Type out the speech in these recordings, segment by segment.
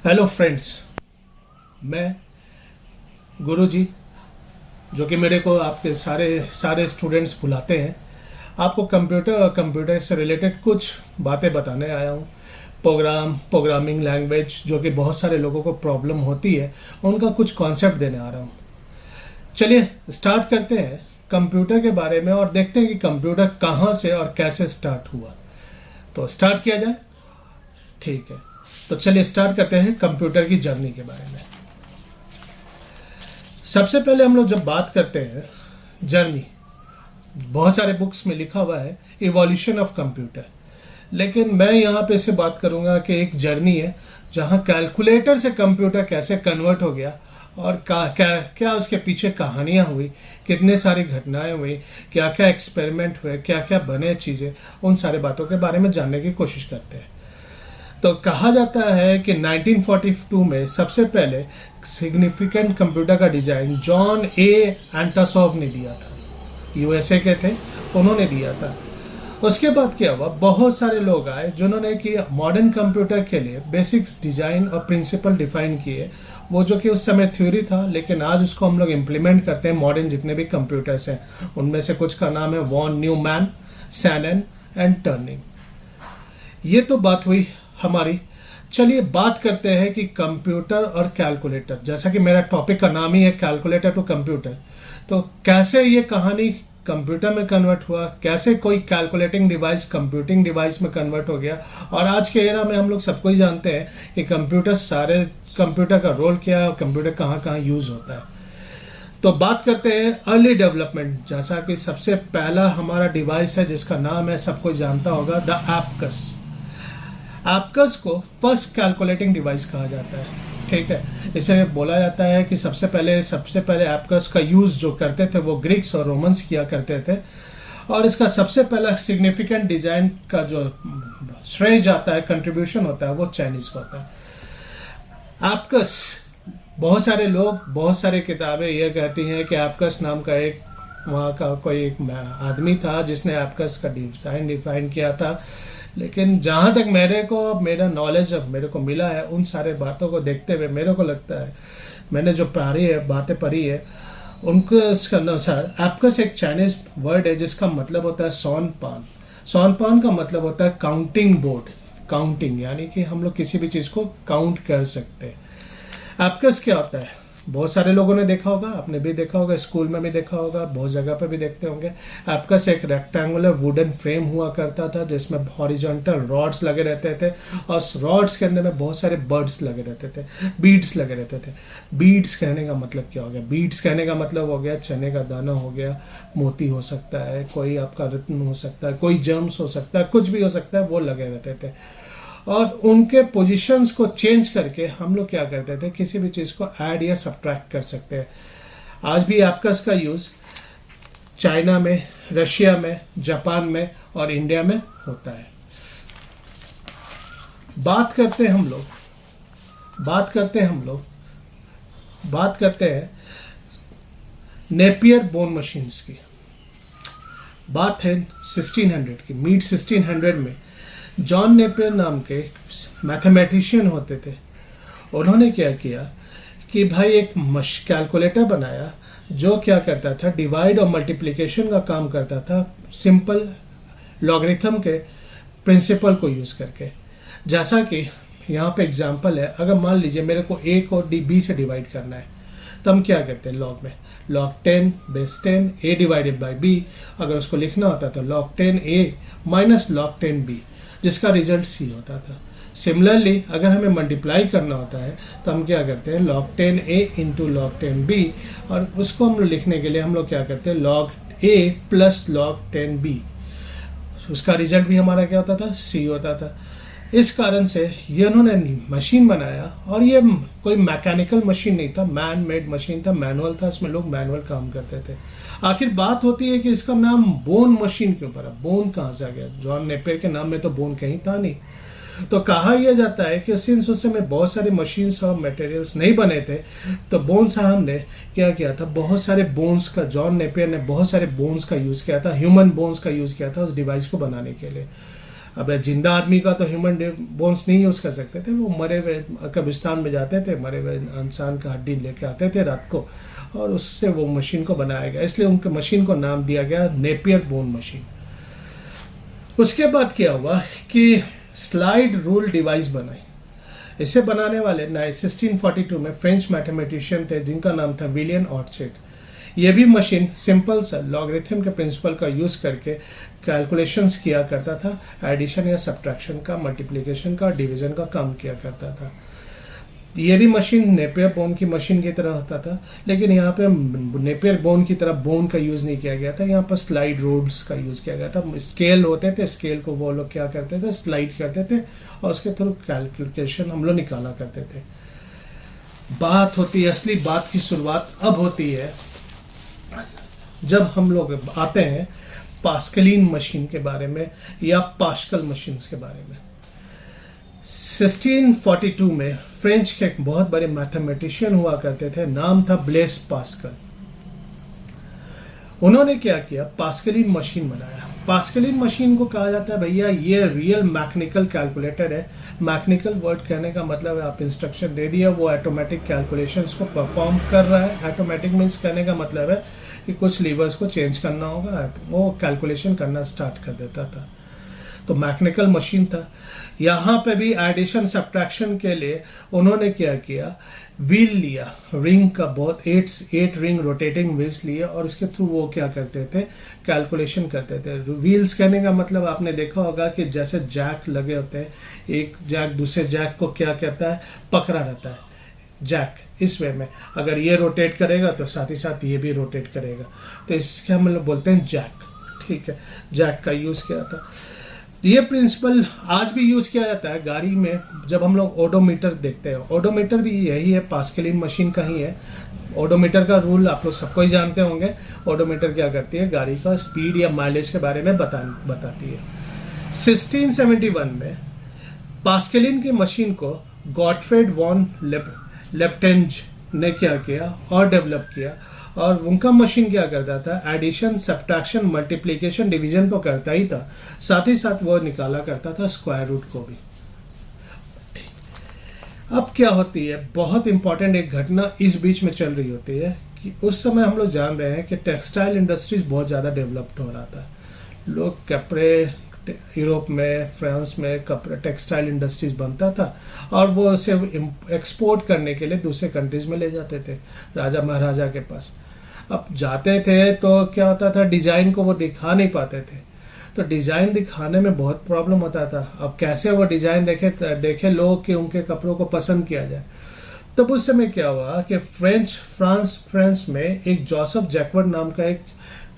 Hello friends, मैं गुरुजी, जो कि मेरे को आपके सारे सारे स्टूडेंट्स बुलाते हैं, आपको कंप्यूटर और कंप्यूटर से रिलेटेड कुछ बातें बताने आया हूँ। प्रोग्रामिंग लैंग्वेज जो कि बहुत सारे लोगों को प्रॉब्लम होती है, उनका कुछ कॉन्सेप्ट देने आ रहा हूँ। चलिए स्टार्ट करते हैं कंप्यूटर के बारे में और देखते हैं कि कंप्यूटर कहाँ से और कैसे स्टार्ट हुआ। तो स्टार्ट किया जाए, ठीक है। तो चलिए स्टार्ट करते हैं कंप्यूटर की जर्नी के बारे में। सबसे पहले हम लोग जब बात करते हैं जर्नी, बहुत सारे बुक्स में लिखा हुआ है इवोल्यूशन ऑफ कंप्यूटर, लेकिन मैं यहाँ पे से बात करूँगा कि एक जर्नी है जहाँ कैलकुलेटर से कंप्यूटर कैसे कन्वर्ट हो गया और क्या उसके पीछे कहानियाँ हुई, कितने सारी घटनाएं हुई, क्या क्या एक्सपेरिमेंट हुए, क्या क्या बने चीज़ें, उन सारे बातों के बारे में जानने की कोशिश करते हैं। तो कहा जाता है कि 1942 में सबसे पहले सिग्निफिकेंट कंप्यूटर का डिजाइन जॉन ए एंटासॉव ने दिया था। यूएसए के थे, उन्होंने दिया था। उसके बाद क्या हुआ, बहुत सारे लोग आए जिन्होंने कि मॉडर्न कंप्यूटर के लिए बेसिक्स डिजाइन और प्रिंसिपल डिफाइन किए, वो जो कि उस समय थ्योरी था, लेकिन आज उसको हम लोग इम्प्लीमेंट करते हैं। मॉडर्न जितने भी कंप्यूटर्स हैं उनमें से कुछ का नाम है von Neumann, Shannon and Turing. ये तो बात हुई हमारी। चलिए बात करते हैं कि कंप्यूटर और कैलकुलेटर, जैसा कि मेरा टॉपिक का नाम ही है कैलकुलेटर टू कंप्यूटर, तो कैसे ये कहानी कंप्यूटर में कन्वर्ट हुआ, कैसे कोई कैलकुलेटिंग डिवाइस कंप्यूटिंग डिवाइस में कन्वर्ट हो गया। और आज के एरा में हम लोग सबको ही जानते हैं कि कंप्यूटर का रोल क्या है और कंप्यूटर कहाँ कहाँ यूज होता है। तो बात करते हैं अर्ली डेवलपमेंट, जैसा कि सबसे पहला हमारा डिवाइस है जिसका नाम है, सबको जानता होगा, द एबकस। एबकस को फर्स्ट कैलकुलेटिंग डिवाइस कहा जाता है, ठीक है। इसे बोला जाता है कि सबसे पहले एबकस का यूज जो करते थे वो ग्रीक्स और रोमन्स किया करते थे, और इसका सबसे पहला सिग्निफिकेंट डिजाइन का जो श्रेय जाता है, कंट्रीब्यूशन होता है, वो चाइनीज का होता है। एबकस, बहुत सारे लोग, बहुत सारी किताबें ये कहती हैं कि एबकस नाम का एक वहाँ का कोई एक आदमी था जिसने एबकस का डिफाइन किया था, लेकिन जहाँ तक मेरा नॉलेज अब मेरे को मिला है, उन सारे बातों को देखते हुए मेरे को लगता है, मैंने जो बातें पढ़ी है उनके अनुसार एबकस एक चाइनीज वर्ड है जिसका मतलब होता है सॉनपान। सॉनपान का मतलब होता है काउंटिंग बोर्ड, काउंटिंग, यानी कि हम लोग किसी भी चीज़ को काउंट कर सकते हैं। एबकस क्या होता है, बहुत सारे लोगों ने देखा होगा, आपने भी देखा होगा, स्कूल में भी देखा होगा, बहुत जगह पे भी देखते होंगे। एबकस एक रेक्टेंगुलर वुडन फ्रेम हुआ करता था जिसमें हॉरिजॉन्टल रॉड्स लगे रहते थे, और रॉड्स के अंदर में बहुत सारे बर्ड्स लगे रहते थे, बीड्स लगे रहते थे। बीड्स कहने का मतलब क्या हो गया, बीड्स कहने का मतलब हो गया चने का दाना हो गया, मोती हो सकता है, कोई आपका रत्न हो सकता है, कोई जम्स हो सकता है, कुछ भी हो सकता है, वो लगे रहते थे। और उनके पोजीशंस को चेंज करके हम लोग क्या करते थे, किसी भी चीज़ को ऐड या सब्ट्रैक्ट कर सकते हैं। आज भी एबकस का यूज़ चाइना में, रशिया में, जापान में और इंडिया में होता है। बात करते हैं नेपियर बोन मशीन्स की। बात है 1600 की, मिड 1600 में जॉन नेपियर नाम के मैथमेटिशियन होते थे। उन्होंने क्या किया कि भाई एक कैलकुलेटर बनाया जो क्या करता था, डिवाइड और मल्टीप्लिकेशन का काम करता था, सिंपल लॉगरिथम के प्रिंसिपल को यूज़ करके। जैसा कि यहाँ पे एग्जांपल है, अगर मान लीजिए मेरे को a को b से डिवाइड करना है, तो हम क्या करते हैं, लॉग में log 10 base 10 a divided by b, अगर उसको लिखना होता तो log 10 a minus log 10 b, जिसका रिजल्ट c होता था। सिमिलरली अगर हमें मल्टीप्लाई करना होता है तो हम क्या करते हैं, log 10a into log 10b, और उसको हम लिखने के लिए हम लोग क्या करते हैं, log a plus log 10b, उसका रिजल्ट भी हमारा क्या होता था, c होता था। इस कारण से ये उन्होंने मशीन बनाया, और ये कोई मैकेनिकल मशीन नहीं था, मैन मेड मशीन था, मैनुअल था, इसमें लोग मैनुअल काम करते थे। आखिर बात होती है कि इसका नाम बोन मशीन क्यों पड़ा, बोन कहाँ से आ गया, जॉन नेपियर के नाम में तो बोन कहीं था नहीं। तो कहा यह जाता है कि उस समय बहुत सारे मशीन्स और मटेरियल्स नहीं बने थे, तो बोन साहब ने क्या किया था, बहुत सारे बोन्स का, जॉन नेपियर ने बहुत सारे बोन्स का यूज़ किया था, ह्यूमन बोन्स का यूज़ किया था उस डिवाइस को बनाने के लिए। अब जिंदा आदमी का तो ह्यूमन बोन्स नहीं यूज़ कर सकते थे, वो मरे हुए कब्रिस्तान में जाते थे, मरे हुए इंसान का हड्डी लेके आते थे रात को, और उससे वो मशीन को बनाया गया, इसलिए उनके मशीन को नाम दिया गया नेपियर बोन मशीन। उसके बाद क्या हुआ कि स्लाइड रूल डिवाइस बनाई। इसे बनाने वाले 1642 में फ्रेंच मैथमेटिशियन थे जिनका नाम था विलियम ऑर्चर्ड। ये भी मशीन सिंपल सा लॉगरिथम के प्रिंसिपल का यूज करके कैलकुलेशंस किया करता था, एडिशन या सब्ट्रैक्शन का, मल्टीप्लिकेशन का, डिवीजन का काम किया करता था। ये भी मशीन नेपियर बोन की मशीन की तरह होता था, लेकिन यहाँ पे नेपियर बोन की तरह बोन का यूज नहीं किया गया था, यहाँ पर स्लाइड रूल्स का यूज किया गया था। स्केल होते थे, स्केल को वो लोग क्या करते थे, स्लाइड करते थे और उसके थ्रू कैलकुलेशन हम लोग निकाला करते थे। बात होती है, असली बात की शुरुआत अब होती है जब हम लोग आते हैं पास्कलिन मशीन के बारे में या पास्कल मशीन्स के बारे में। 1642 में फ्रेंच के एक बहुत बड़े मैथमेटिशियन हुआ करते थे, नाम था ब्लेस पास्कल। उन्होंने क्या किया, पास्कलिन मशीन बनाया। पास्कलिन मशीन को कहा जाता है भैया ये रियल मैकेनिकल कैलकुलेटर है। मैकेनिकल वर्ड कहने का मतलब है आप इंस्ट्रक्शन दे दिया, वो ऑटोमेटिक कैलकुलेशंस को परफॉर्म कर रहा है। ऑटोमेटिक मीन्स कहने का मतलब है कि कुछ लीवर्स को चेंज करना होगा, वो कैलकुलेशन करना स्टार्ट कर देता था। तो मैकेनिकल मशीन था। यहाँ पे भी एडिशन सब्ट्रैक्शन के लिए उन्होंने क्या किया, व्हील लिया, रिंग का बहुत 8 रिंग रोटेटिंग व्हील्स लिए और उसके थ्रू वो क्या करते थे, कैलकुलेशन करते थे। व्हील्स कहने का मतलब आपने देखा होगा कि जैसे जैक लगे होते हैं, एक जैक दूसरे जैक को क्या कहता है, पकड़ा रहता है जैक, इस वे में अगर ये रोटेट करेगा तो साथ ही साथ ये भी रोटेट करेगा, तो इसके हम लोग बोलते हैं जैक। ठीक है, जैक का यूज किया था। ये प्रिंसिपल आज भी यूज किया जाता है गाड़ी में। जब हम लोग ओडोमीटर देखते हैं, ओडोमीटर भी यही है, पास्कलिन मशीन का ही है। ओडोमीटर का रूल आप लोग सबको ही जानते होंगे। ओडोमीटर क्या करती है, गाड़ी का स्पीड या माइलेज के बारे में बताती है। 1671 में पास्कलिन की मशीन को गॉटफ्रेड वॉन लेप्टेंज ने क्या किया और डेवलप किया, और उनका मशीन क्या करता था, एडिशन सब्ट्रैक्शन मल्टीप्लिकेशन डिवीजन तो करता ही था, साथ ही साथ वो निकाला करता था स्क्वायर रूट को भी। अब क्या होती है, बहुत इंपॉर्टेंट एक घटना इस बीच में चल रही होती है कि उस समय हम लोग जान रहे हैं कि टेक्सटाइल इंडस्ट्रीज बहुत ज़्यादा डेवलप्ड हो रहा था। लोग कपड़े, यूरोप में, फ्रांस में कपड़े टेक्सटाइल इंडस्ट्रीज बनता था और वो उसे एक्सपोर्ट करने के लिए दूसरे कंट्रीज में ले जाते थे राजा महाराजा के पास। अब जाते थे तो क्या होता था, डिजाइन को वो दिखा नहीं पाते थे, तो डिजाइन दिखाने में बहुत प्रॉब्लम होता था। अब कैसे वो डिजाइन देखे लोग कि उनके कपड़ों को पसंद किया जाए। तब उस समय क्या हुआ कि फ्रांस में एक जोसेफ जैकवर्ड नाम का एक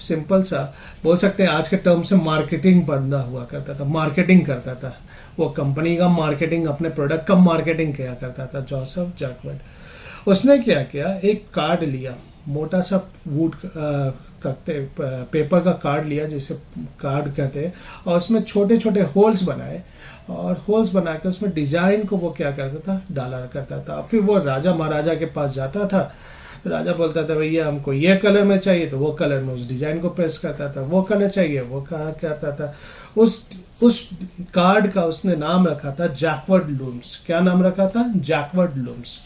सिंपल सा बोल सकते हैं आज के टर्म से मार्केटिंग बंदा हुआ करता था, मार्केटिंग करता था, वो कंपनी का मार्केटिंग, अपने प्रोडक्ट का मार्केटिंग किया करता था जोसेफ जैकवर्ड। उसने क्या किया, एक कार्ड लिया, मोटा सा वुड तख्ते पेपर का कार्ड लिया जिसे कार्ड कहते हैं, और उसमें छोटे छोटे होल्स बनाए, और होल्स बना के उसमें डिजाइन को वो क्या करता था, डाला करता था। फिर वो राजा महाराजा के पास जाता था, राजा बोलता था भैया हमको ये कलर में चाहिए, तो वो कलर में उस डिजाइन को प्रेस करता था, वो कलर चाहिए वो कहा करता था। उस कार्ड का उसने नाम रखा था जैकवर्ड लूम्स। क्या नाम रखा था, जैकवर्ड लूम्स।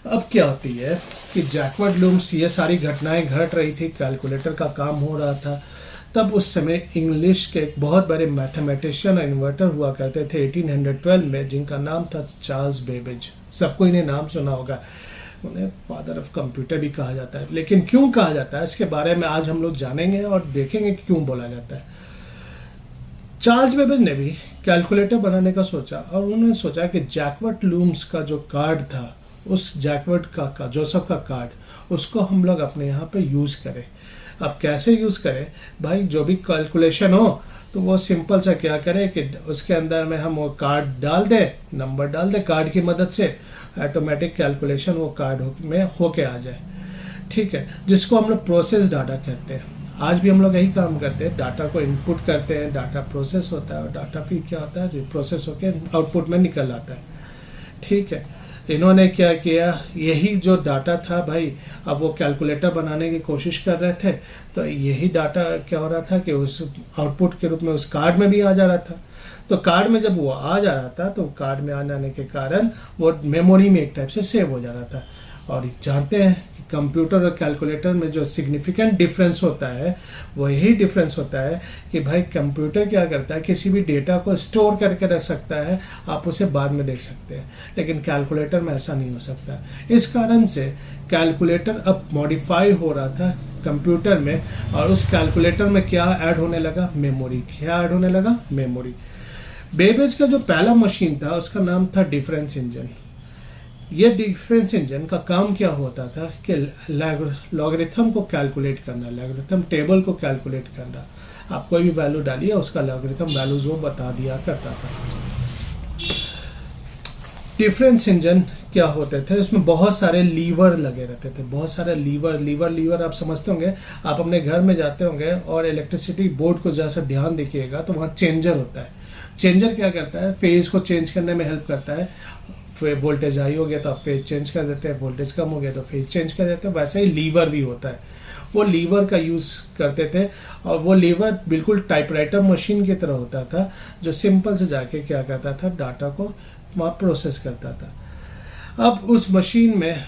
अब क्या होती है कि जैकवर्ड लूम्स, ये सारी घटनाएं घट रही थी, कैलकुलेटर का काम हो रहा था। तब उस समय इंग्लिश के एक बहुत बड़े मैथमेटिशियन इन्वर्टर हुआ करते थे 1812 में, जिनका नाम था चार्ल्स बेबेज। सबको इन्हें नाम सुना होगा, उन्हें फादर ऑफ कंप्यूटर भी कहा जाता है। लेकिन क्यों कहा जाता है इसके बारे में आज हम लोग जानेंगे और देखेंगे क्यों बोला जाता है। चार्ल्स बेबेज ने भी कैलकुलेटर बनाने का सोचा, और उन्होंने सोचा कि जैकवर्ड लूम्स का जो कार्ड था, उस जैकवर्ड का जोसेफ का कार्ड, उसको हम लोग अपने यहाँ पे यूज करें। अब कैसे यूज करें भाई, जो भी कैलकुलेशन हो तो वो सिंपल सा क्या करें कि उसके अंदर में हम वो कार्ड डाल दें, नंबर डाल दें, कार्ड की मदद से ऑटोमेटिक कैलकुलेशन वो कार्ड में होके आ जाए। ठीक है, जिसको हम लोग प्रोसेस डाटा कहते हैं। आज भी हम लोग यही काम करते हैं, डाटा को इनपुट करते हैं, डाटा प्रोसेस होता है, और डाटा फिर क्या होता है, जो प्रोसेस होकर आउटपुट में निकल आता है। ठीक है, इन्होंने क्या किया, यही जो डाटा था भाई, अब वो कैलकुलेटर बनाने की कोशिश कर रहे थे, तो यही डाटा क्या हो रहा था कि उस आउटपुट के रूप में उस कार्ड में भी आ जा रहा था। तो कार्ड में जब वो आ जा रहा था, तो कार्ड में आ जाने के कारण वो मेमोरी में एक टाइप से सेव हो जा रहा था। और जानते हैं कि कंप्यूटर और कैलकुलेटर में जो सिग्निफिकेंट डिफरेंस होता है, वो यही डिफरेंस होता है कि भाई कंप्यूटर क्या करता है, किसी भी डेटा को स्टोर करके रख सकता है, आप उसे बाद में देख सकते हैं, लेकिन कैलकुलेटर में ऐसा नहीं हो सकता। इस कारण से कैलकुलेटर अब मॉडिफाई हो रहा था कंप्यूटर में, और उस कैलकुलेटर में क्या ऐड होने लगा, मेमोरी। क्या ऐड होने लगा, मेमोरी। बेबेज का जो पहला मशीन था उसका नाम था डिफरेंस इंजन। ये डिफरेंस इंजन का काम क्या होता था कि लॉगरिथम को कैलकुलेट करना, लॉगरिथम टेबल को कैलकुलेट करना। आप कोई भी वैल्यू डालिए, उसका लॉगरिथम वैल्यूज वो बता दिया करता था। डिफरेंस इंजन क्या होते थे, उसमें बहुत सारे लीवर लगे रहते थे, बहुत सारे लीवर आप समझते होंगे। आप अपने घर में जाते होंगे और इलेक्ट्रिसिटी बोर्ड को जैसा ध्यान देखिएगा तो वहाँ चेंजर होता है। चेंजर क्या करता है, फेज को चेंज करने में हेल्प करता है। वोल्टेज हाई हो गया तो आप फेज चेंज कर देते हैं, वोल्टेज कम हो गया तो फेज चेंज कर देते हैं। वैसे ही लीवर भी होता है, वो लीवर का यूज़ करते थे। और वो लीवर बिल्कुल टाइपराइटर मशीन की तरह होता था, जो सिंपल से जाके क्या करता था, डाटा को वहाँ प्रोसेस करता था। अब उस मशीन में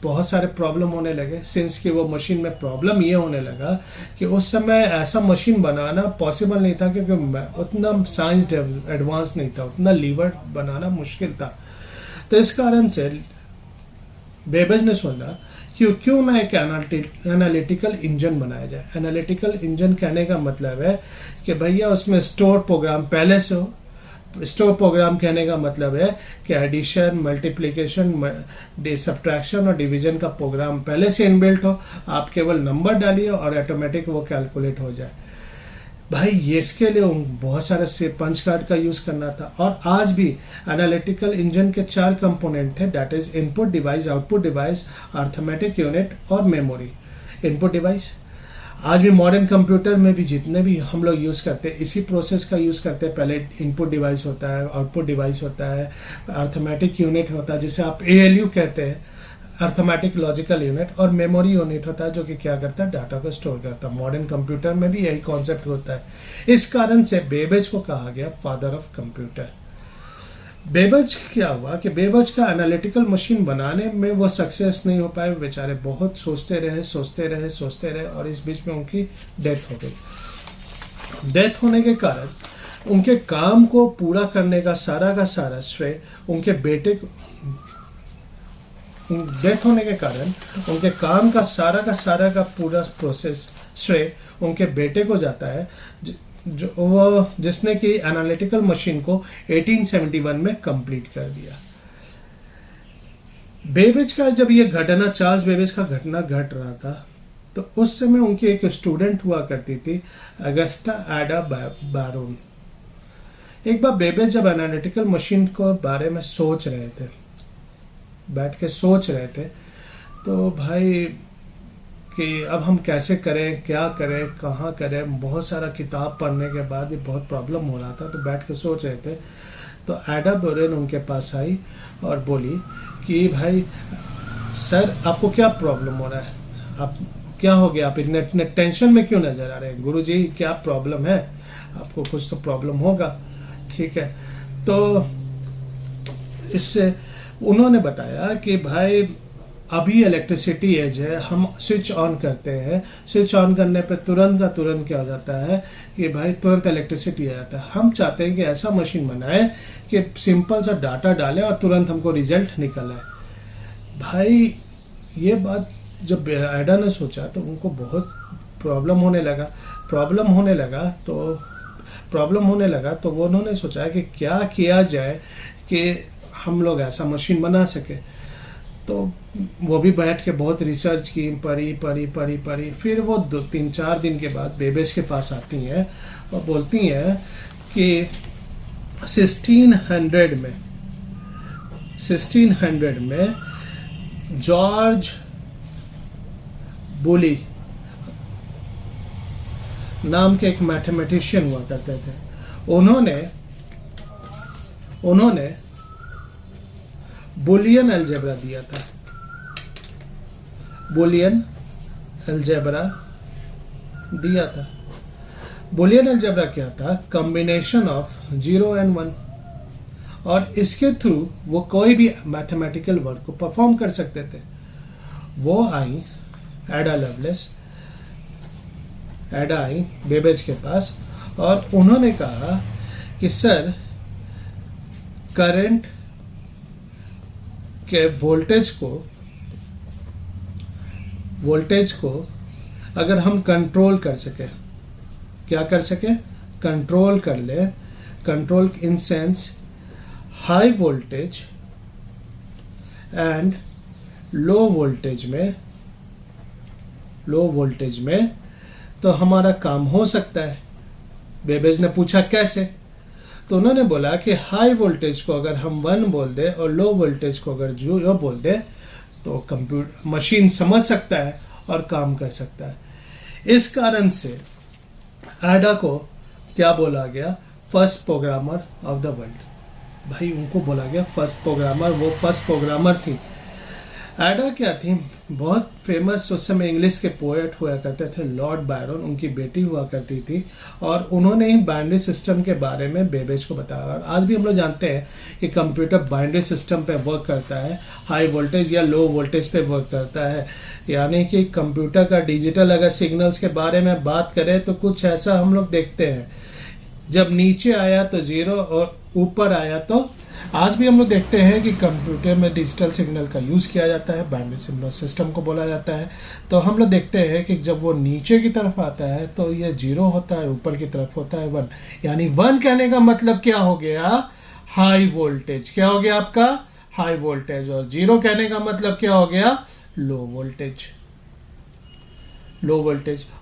बहुत सारे प्रॉब्लम होने लगे, सिंस कि वो मशीन में प्रॉब्लम ये होने लगा कि उस समय ऐसा मशीन बनाना पॉसिबल नहीं था, क्योंकि उतना साइंस एडवांस नहीं था, उतना लीवर बनाना मुश्किल था। तो इस कारण से बेबेज ने सोचा कि क्यों ना एक एनालिटिकल इंजन बनाया जाए। एनालिटिकल इंजन कहने का मतलब है कि भैया उसमें स्टोर प्रोग्राम पहले से हो। स्टोर प्रोग्राम कहने का मतलब है कि एडिशन, मल्टीप्लिकेशन, सब्ट्रैक्शन और डिवीजन का प्रोग्राम पहले से इनबिल्ट हो, आप केवल नंबर डालिए और ऑटोमेटिक वो कैलकुलेट हो जाए। भाई ये इसके लिए बहुत सारे से पंच कार्ड का यूज करना था। और आज भी एनालिटिकल इंजन के 4 कंपोनेंट थे, that is input device, output device, arithmetic unit और मेमोरी। इनपुट डिवाइस आज भी मॉडर्न कंप्यूटर में भी जितने भी हम लोग यूज़ करते हैं, इसी प्रोसेस का यूज़ करते हैं। पहले इनपुट डिवाइस होता है, आउटपुट डिवाइस होता है, अर्थमेटिक यूनिट होता है जिसे आप ALU कहते हैं, अर्थमेटिक लॉजिकल यूनिट, और मेमोरी यूनिट होता है जो कि क्या करता है, डाटा को स्टोर करता है। मॉडर्न कंप्यूटर में भी यही कॉन्सेप्ट होता है। इस कारण से बेबेज को कहा गया फादर ऑफ कंप्यूटर। बेबेज क्या हुआ कि बेबेज का एनालिटिकल मशीन बनाने में वो सक्सेस नहीं हो पाए, बेचारे बहुत सोचते रहे और इस बीच में उनकी डेथ हो गई। डेथ होने के कारण उनके काम को पूरा करने का सारा श्रेय उनके बेटे को, डेथ होने के कारण उनके काम का सारा का पूरा प्रोसेस श्रेय उनके बेटे को जाता है, जो वो जिसने कि एनालिटिकल मशीन को 1871 में कंप्लीट कर दिया। बेबेज का जब ये घटना, चार्ल्स बेबेज का घटना घट रहा था, तो उस समय उनकी एक स्टूडेंट हुआ करती थी, अगस्टा एडा बैरोन। एक बार बेबेज जब एनालिटिकल मशीन को बारे में सोच रहे थे, बैठ के सोच रहे थे, तो भाई कि अब हम कैसे करें, क्या करें, कहाँ करें। बहुत सारा किताब पढ़ने के बाद भी बहुत प्रॉब्लम हो रहा था, तो बैठ के सोच रहे थे। तो एडा बैरोन उनके पास आई और बोली कि भाई सर, आपको क्या प्रॉब्लम हो रहा है, आप क्या हो गया, आप इतने टेंशन में क्यों नजर आ रहे हैं? गुरुजी क्या प्रॉब्लम है, आपको कुछ तो प्रॉब्लम होगा, ठीक है। तो इससे उन्होंने बताया कि भाई अभी इलेक्ट्रिसिटी एज है, हम स्विच ऑन करते हैं, स्विच ऑन करने पे तुरंत का तुरंत क्या हो जाता है कि भाई तुरंत इलेक्ट्रिसिटी आ जाता है। हम चाहते हैं कि ऐसा मशीन बनाए कि सिंपल सा डाटा डाले और तुरंत हमको रिजल्ट निकल आए। भाई ये बात जब एडा ने सोचा तो उनको बहुत प्रॉब्लम होने लगा तो वो उन्होंने सोचा कि क्या किया जाए कि हम लोग ऐसा मशीन बना सके। तो वो भी बैठ के बहुत रिसर्च की, पढ़ी। फिर वो 3-4 दिन के बाद बेबेज के पास आती हैं और बोलती हैं कि 1600 में जॉर्ज बुली नाम के एक मैथमेटिशियन हुआ करते थे। उन्होंने बुलियन अलजेब्रा दिया था। बुलियन अलजेब्रा दिया था। बुलियन अलजेब्रा क्या था? कॉम्बिनेशन ऑफ 0 एंड 1, और इसके थ्रू वो कोई भी मैथमेटिकल वर्क को परफॉर्म कर सकते थे। वो आई एडा लवलेस, एडा आई बेबेज के पास, और उन्होंने कहा कि सर, करंट के वोल्टेज को अगर हम कंट्रोल कर सके, क्या कर सके? कंट्रोल कर ले। Control in sense high voltage and low voltage में तो हमारा काम हो सकता है। बेबेज ने पूछा कैसे? तो उन्होंने बोला कि हाई वोल्टेज को अगर हम 1 बोल दे और लो वोल्टेज को अगर 0 बोल दे तो कंप्यूटर मशीन समझ सकता है और काम कर सकता है। इस कारण से एडा को क्या बोला गया? First programmer of the world. भाई उनको बोला गया फर्स्ट प्रोग्रामर, वो फर्स्ट प्रोग्रामर थी। एडा क्या थी? बहुत फेमस उस समय इंग्लिश के पोएट हुआ करते थे, लॉर्ड बायरन, उनकी बेटी हुआ करती थी, और उन्होंने ही बाइनरी सिस्टम के बारे में बेबेज को बताया। और आज भी हम लोग जानते हैं कि कंप्यूटर बाइनरी सिस्टम पे वर्क करता है, हाई वोल्टेज या लो वोल्टेज पे वर्क करता है। यानी कि कंप्यूटर का डिजिटल अगर सिग्नल्स के बारे में बात करें तो कुछ ऐसा हम लोग देखते हैं, जब नीचे आया तो 0 और ऊपर आया तो, आज भी हम लोग देखते हैं कि कंप्यूटर में डिजिटल सिग्नल का यूज़ किया जाता है, बाइनरी सिंबल सिस्टम को बोला जाता है। तो हम लोग देखते हैं कि जब वो नीचे की तरफ आता है तो ये 0 होता है, ऊपर की तरफ होता है 1। यानी 1 कहने का मतलब क्या हो गया? High voltage. क्या हो गया आपका? High voltage. और 0 कहने का मतलब क्या हो गया? Low voltage.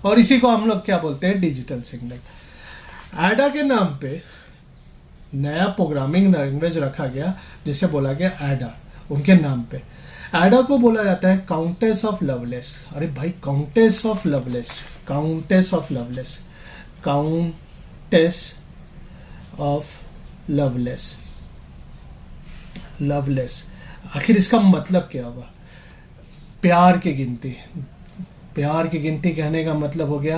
और इसी को हम लोग क्या बोलते हैं? Digital signal. एडा के नाम पे नया प्रोग्रामिंग लैंग्वेज रखा गया जिसे बोला गया एडा, उनके नाम पे। एडा को बोला जाता है काउंटेस ऑफ लवलेस। अरे भाई, काउंटेस ऑफ लवलेस। आखिर इसका मतलब क्या होगा? प्यार की गिनती कहने का मतलब हो गया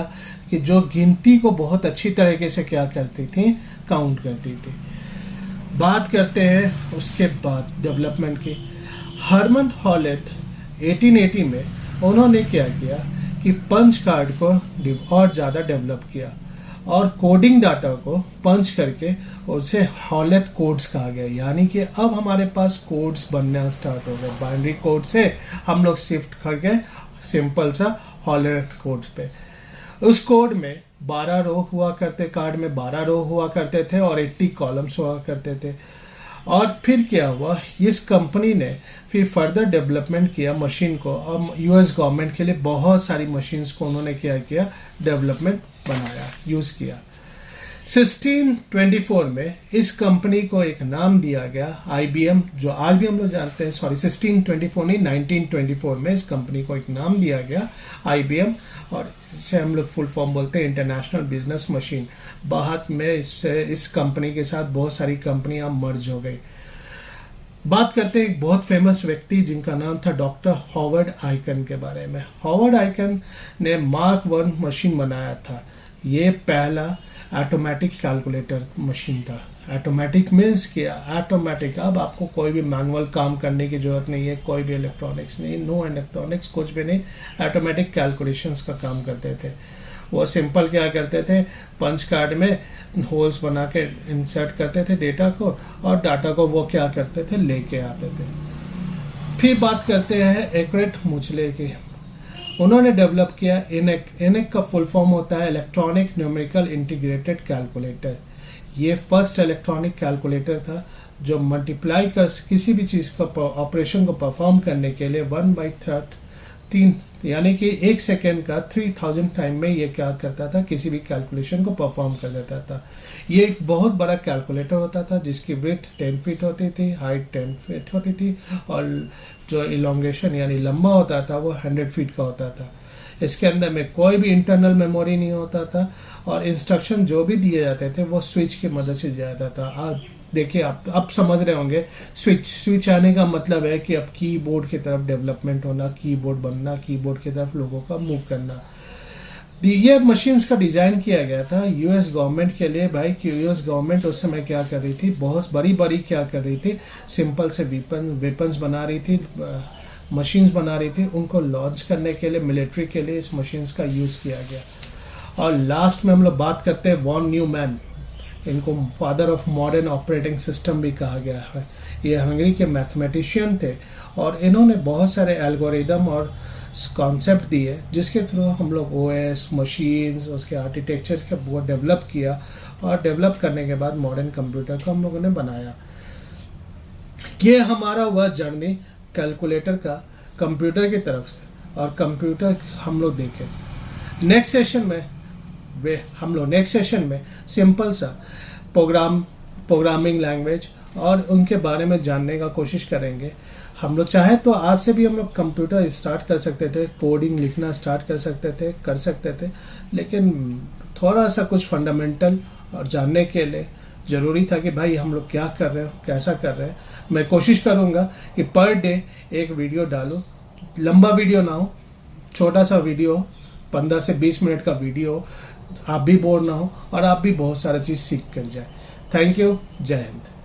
कि जो गिनती को बहुत अच्छी तरीके से क्या करती थी? काउंट करती थी। बात करते हैं उसके बाद डेवलपमेंट की। हरमन हॉलेट 1880 में उन्होंने क्या किया कि पंच कार्ड को और ज़्यादा डेवलप किया, और कोडिंग डाटा को पंच करके उसे हॉलेट कोड्स कहा गया। यानी कि अब हमारे पास कोड्स बनना स्टार्ट हो गए। बाइनरी कोड से हम लोग शिफ्ट कर गए सिंपल सा हॉलेट कोड पे। उस कोड में 12 रो हुआ करते, कार्ड में 12 रो हुआ करते थे और 80 कॉलम्स हुआ करते थे। और फिर क्या हुआ? इस कंपनी ने फिर फर्दर डेवलपमेंट किया मशीन को, और यूएस गवर्नमेंट के लिए बहुत सारी मशीन्स को उन्होंने क्या किया? डेवलपमेंट बनाया, यूज़ किया। 1624 में इस कंपनी को एक नाम दिया गया IBM, जो आज भी हम लोग जानते हैं। 1624 नहीं, 1924 में इस कंपनी को एक नाम दिया गया IBM, और इसे हम लोग फुल फॉर्म बोलते हैं इंटरनेशनल बिजनेस मशीन। बाद में इस कंपनी के साथ बहुत सारी कंपनियां मर्ज हो गई। बात करते हैं एक बहुत फेमस व्यक्ति जिनका नाम था डॉक्टर हॉवर्ड आइकन के बारे में। हॉवर्ड आइकन ने मार्क 1 मशीन बनाया था। ये पहला ऑटोमेटिक कैलकुलेटर मशीन था। ऑटोमेटिक मीन्स कि ऑटोमेटिक, अब आपको कोई भी मैनुअल काम करने की जरूरत नहीं है, कोई भी इलेक्ट्रॉनिक्स नहीं, नो इलेक्ट्रॉनिक्स, कुछ भी नहीं। ऑटोमेटिक कैलकुलेशंस का काम करते थे। वो सिंपल क्या करते थे? पंच कार्ड में होल्स बना के इंसर्ट करते थे डेटा को, और डाटा को वो क्या करते थे? लेके आते थे। फिर बात करते हैं एक्रेट मुचले की। उन्होंने डेवलप किया ENIAC का फुल फॉर्म होता है इलेक्ट्रॉनिक न्यूमेरिकल इंटीग्रेटेड कैलकुलेटर। ये फर्स्ट इलेक्ट्रॉनिक कैलकुलेटर था जो मल्टीप्लाई कर किसी भी चीज़ का ऑपरेशन को परफॉर्म करने के लिए 1/3 यानी कि 1 सेकेंड का 3000 टाइम में ये क्या करता था? किसी भी कैलकुलेशन को परफॉर्म कर देता था। ये एक बहुत बड़ा कैलकुलेटर होता था जिसकी ब्रेथ 10 फीट होती थी, हाइट 10 फीट होती थी, और जो इलोंगेशन यानी लंबा होता था वो 100 फीट का होता था। इसके अंदर में कोई भी इंटरनल मेमोरी नहीं होता था, और इंस्ट्रक्शन जो भी दिए जाते थे वो स्विच की मदद से दिया जाता था। आज देखिए आप अब समझ रहे होंगे। स्विच आने का मतलब है कि अब कीबोर्ड की तरफ डेवलपमेंट होना, कीबोर्ड बनना, कीबोर्ड की तरफ लोगों का मूव करना। ये मशीन्स का डिजाइन किया गया था यूएस गवर्नमेंट के लिए भाई, कि यूएस गवर्नमेंट उस समय क्या कर रही थी, बहुत बड़ी बड़ी क्या कर रही थी, सिंपल से वेपन्स बना रही थी, मशीन्स बना रही थी। उनको लॉन्च करने के लिए मिलिट्री के लिए इस मशीन्स का यूज़ किया गया। और लास्ट में हम लोग बात करते हैं वॉन न्यूमैन, इनको father of modern operating system भी कहा गया है। ये हंगरी के मैथमेटिशियन थे और इन्होंने बहुत सारे एल्गोरिदम और कॉन्सेप्ट दिए जिसके थ्रू हम लोग ओएस मशीन्स उसके आर्किटेक्चर के वो डेवलप किया, और डेवलप करने के बाद मॉडर्न कंप्यूटर को हम लोगों ने बनाया। ये हमारा हुआ जर्नी कैलकुलेटर का कंप्यूटर की तरफ से, और कंप्यूटर हम लोग देखें नेक्स्ट सेशन में। हम लोग नेक्स्ट सेशन में सिंपल सा प्रोग्रामिंग लैंग्वेज और उनके बारे में जानने का कोशिश करेंगे। हम लोग चाहे तो आज से भी हम लोग कंप्यूटर स्टार्ट कर सकते थे, कोडिंग लिखना स्टार्ट कर सकते थे, लेकिन थोड़ा सा कुछ फंडामेंटल और जानने के लिए ज़रूरी था कि भाई हम लोग क्या कर रहे हैं, कैसा कर रहे हैं। मैं कोशिश करूँगा कि पर डे एक वीडियो डालूँ, लंबा वीडियो ना हो, छोटा सा वीडियो 15 से 20 मिनट का वीडियो, आप भी बोर ना हो और आप भी बहुत सारा चीज़ सीख कर जाए। थैंक यू, जय हिंद।